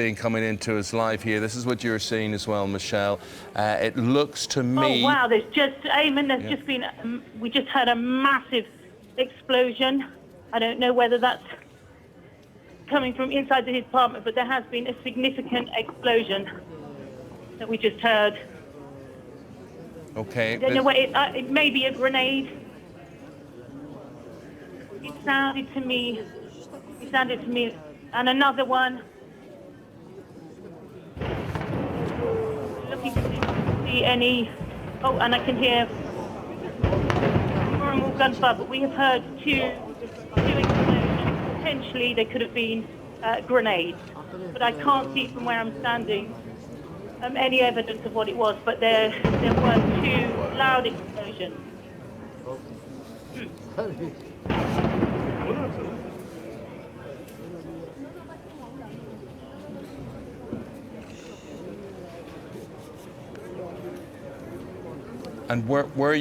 coming into us live here. This is what you're seeing as well, Michelle. It looks to me... Oh, wow, just been, we just had a massive explosion. I don't know whether that's coming from inside his apartment, but there has been a significant explosion that we just heard. Okay. I don't know what it may be a grenade. It sounded to me, and another one. Looking to see any, oh, and I can hear more and more gunfire, but we have heard two explosions. Potentially they could have been grenades, but I can't see from where I'm standing any evidence of what it was, but there were two loud explosions. And where are you?